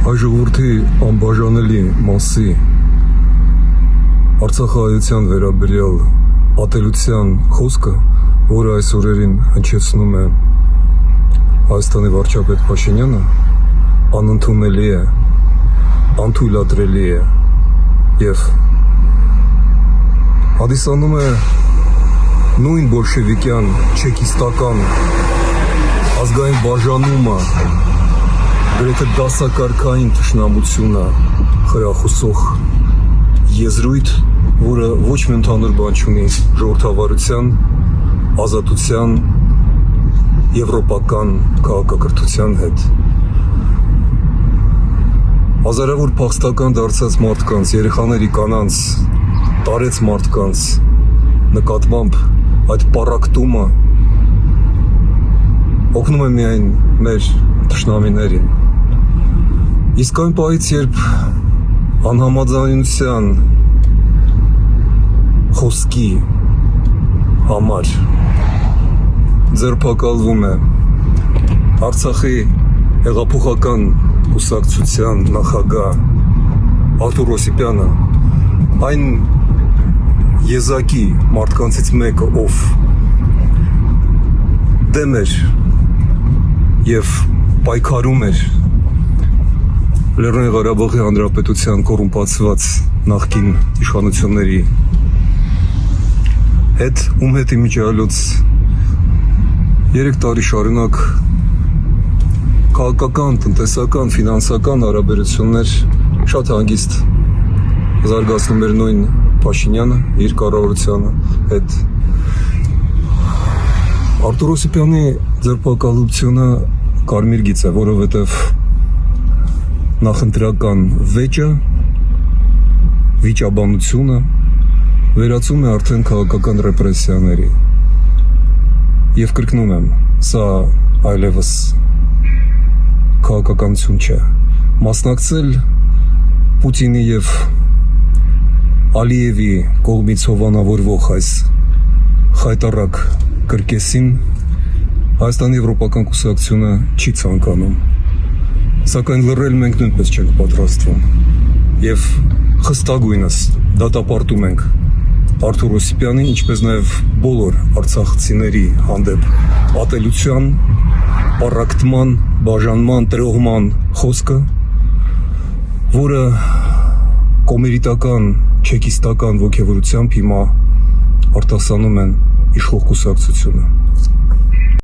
Հայժողովրդի անբաժանելի մասի արցախահայության վերաբերյալ ատելության խոսքը, որը այս օրերին հնչեցնում է Հայաստանի վարչապետ Փաշինյանը, անընդունելի է, անթույլատրելի է և հանդիսանում է նույն բոլշևիկյան, չեկիստական ազգային բաժանումը, գրեթե դասակարգային թշնամությունը խրախուսող եզրույթ, որը ոչ մի ընդհանուր բան չունի ժողովրդավարության, ազատության, եվրոպական քաղաքակրթության հետ։ Հազարավոր փախստական դարձած մարդկանց, երեխաների, կանանց, տարեց մարդկանց նկատմամբ այդ պառակտումը օգնում է միայն մեր թշնամիներին։ Իսկ այն պահից, երբ անհամաձայնության խոսքի համար ձերբակալվում է Արցախի հեղափոխական կուսակցության նախագահ Արթուր Հովսեփյանը, այն եզակի մարդկանցից մեկը, ով դեմ էր և պայքարում էր Լեռնային Ղարաբաղի Հանրապետության կոռումպացված նախկին իշխանությունների հետ, ում հետ իմիջիայլոց 3 տարի շարունակ քաղաքական, տնտեսական, ֆինանսական հարաբերություններ շատ հանգիստ զարգացնում էր նույն Փաշինյանը իր կառավարության հետ։ Արթուր Հովսեփյանի ձերբակալությունը կարմիր գիծ է, որովհետև նախընտրական վեճը, վիճաբանությունը վերածում է արդեն քաղաքական ռեպրեսիաների։ Եվ կրկնում եմ, սա այլևս քաղաքականություն չէ։ Մասնակցել Պուտինի և Ալիևի կողմից հովանավորվող այս խայտառակ կրկեսին Հայաստանի եվրոպական կուսակցությունը չի ցանկանում, սակայն լռել մենք նույնպես չենք պատրաստվում և խստագույնս դատապարտում ենք Արթուր Հովսեփյանի, ինչպես նաև բոլոր արցախցիների հանդեպ ատելության, պառակտման, բաժանման, տրոհման խոսքը, որը կոմերիտական, չեկիստական ոգևորությամբ հիմա արտասանում են իշխող կուսակցությունը։